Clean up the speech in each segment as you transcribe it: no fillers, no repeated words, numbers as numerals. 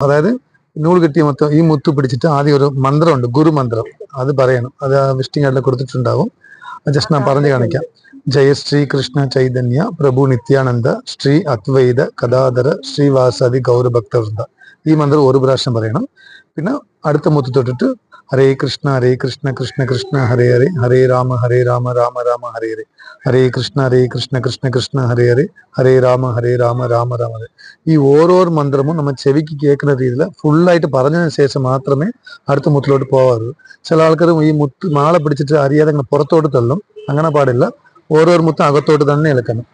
അതായത് നൂല് കെട്ടിയ മൊത്തം ഈ മുത്ത് പിടിച്ചിട്ട് ആദ്യം ഒരു മന്ത്രമുണ്ട്, ഗുരുമന്ത്രം, അത് പറയണം. അത് ആ വിസിറ്റിംഗ് കാർഡിൽ കൊടുത്തിട്ടുണ്ടാവും. ജസ്റ്റ് ഞാൻ പറഞ്ഞു കാണിക്കാം. ജയ ശ്രീ കൃഷ്ണ ചൈതന്യ പ്രഭു നിത്യാനന്ദ ശ്രീ അദ്വൈത കഥാധര ശ്രീവാസതി ഗൗരഭക്തവൃന്ദ. ഈ മന്ത്രം ഒരു പ്രാവശ്യം പറയണം. പിന്നെ അടുത്ത മുത്ത് തൊട്ടിട്ട് ഹരേ കൃഷ്ണ കൃഷ്ണ കൃഷ്ണ ഹരേ ഹരേ, ഹരേ രാമ രാമ രാമ ഹരേ ഹരേ, ഹരേ കൃഷ്ണ കൃഷ്ണ കൃഷ്ണ ഹരേ ഹരേ, ഹരേ രാമ രാമ രാമ ഹരേ. ഈ ഓരോ മന്ത്രവും നമ്മൾ ചെവിക്ക് കേൾക്കുന്ന രീതിയിൽ ഫുള്ളായിട്ട് പറഞ്ഞതിന് ശേഷം മാത്രമേ അടുത്ത മുത്തിലോട്ട് പോകാറുള്ളൂ. ചില ആൾക്കാർ ഈ മുത്ത് മാള പിടിച്ചിട്ട് അറിയാതെ അങ്ങനെ പുറത്തോട്ട് തള്ളും. അങ്ങനെ പാടില്ല. ഓരോ മുത്തും അകത്തോട്ട് തന്നെ ഇളക്കണം.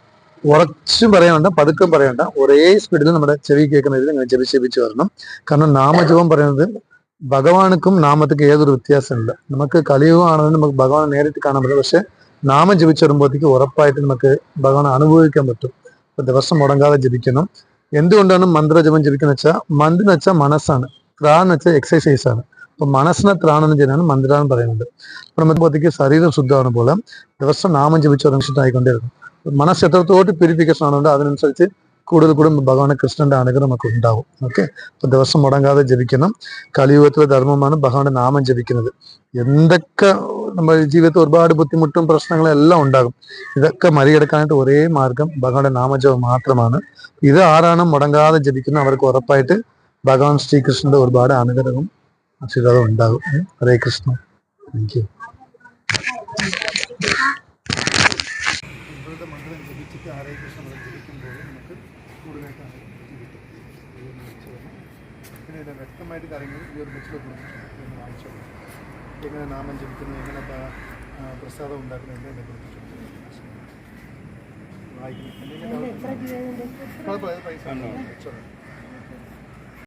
ഉറച്ചും പറയണ്ട, പതുക്കം പറയണ്ട, ഒരേ സ്പീഡിൽ നമ്മുടെ ചെവി കേൾക്കുന്ന രീതിയിൽ അങ്ങനെ ജപിച്ച് വരണം. കാരണം നാമജപം പറയുന്നത് ഭഗവാനുക്കും നാമത്തിക്കും ഏതൊരു വ്യത്യാസമില്ല. നമുക്ക് കലിയുഗമാണെന്ന് നമുക്ക് ഭഗവാൻ നേരിട്ട് കാണാൻ പറ്റില്ല. പക്ഷെ നാമം ജപിച്ച് വരുമ്പോഴത്തേക്ക് ഉറപ്പായിട്ട് നമുക്ക് ഭഗവാനെ അനുഭവിക്കാൻ പറ്റും. അപ്പൊ ദിവസം മുടങ്ങാതെ ജപിക്കണം. എന്തുകൊണ്ടാണ് മന്ത്രജപം ജപിക്കുന്നത് വെച്ചാൽ, മന്ത് എന്ന് വെച്ചാൽ മനസ്സാണ്, ത്രാൻ എന്ന് വെച്ചാൽ എക്സസൈസ് ആണ്. അപ്പൊ മനസ്സിനെ ത്രാണെന്ന് ചെയ്യാനാണ് മന്ത്ര എന്ന് പറയുന്നത്. അപ്പൊ നമുക്ക് ശരീരം ശുദ്ധമാണ് പോലെ ദിവസം നാമം ജപിച്ച് ഉറങ്ങിച്ചിട്ടായിക്കൊണ്ടിരിക്കും. മനസ്സ് എത്രത്തോട്ട് പ്യൂരിഫിക്കേഷൻ ആണുണ്ട് അതിനനുസരിച്ച് കൂടുതൽ ഭഗവാനെ കൃഷ്ണന്റെ അനുഗ്രഹം നമുക്ക് ഉണ്ടാവും. ഓക്കെ, അപ്പൊ ദിവസം മുടങ്ങാതെ ജപിക്കണം. കലിയുഗത്തിലെ ധർമ്മമാണ് ഭഗവാന്റെ നാമം ജപിക്കുന്നത്. എന്തൊക്കെ നമ്മുടെ ജീവിതത്തിൽ ഒരുപാട് ബുദ്ധിമുട്ടും പ്രശ്നങ്ങളും എല്ലാം ഉണ്ടാകും. ഇതൊക്കെ മറികടക്കാനായിട്ട് ഒരേ മാർഗം ഭഗവാന്റെ നാമജപം മാത്രമാണ്. ഇത് ആരാണ് മുടങ്ങാതെ ജപിക്കുന്നത് അവർക്ക് ഉറപ്പായിട്ട് ഭഗവാൻ ശ്രീകൃഷ്ണന്റെ ഒരുപാട് അനുഗ്രഹവും ആശീർവാദം ഉണ്ടാകും. ഹരേ കൃഷ്ണ. Thank you. മന്ത്രം ജപിച്ചിട്ട് ഹരേ കൃഷ്ണ ജപിക്കുമ്പോൾ നമുക്ക് കൂടുതലായിട്ട് പിന്നെ ഇത് വ്യക്തമായിട്ട് കാര്യങ്ങൾ ഈ ഒരു ബുക്കിൽ കൊടുത്തിട്ടുണ്ട്. വായിച്ചോളൂ. എങ്ങനെ നാമം ജപിക്കുന്നു, എങ്ങനെ പ്രസാദം ഉണ്ടാക്കുന്നത് എന്നെ കൊടുത്തിട്ടുണ്ട്. വായിക്കുന്നു. കുഴപ്പമില്ല, പൈസ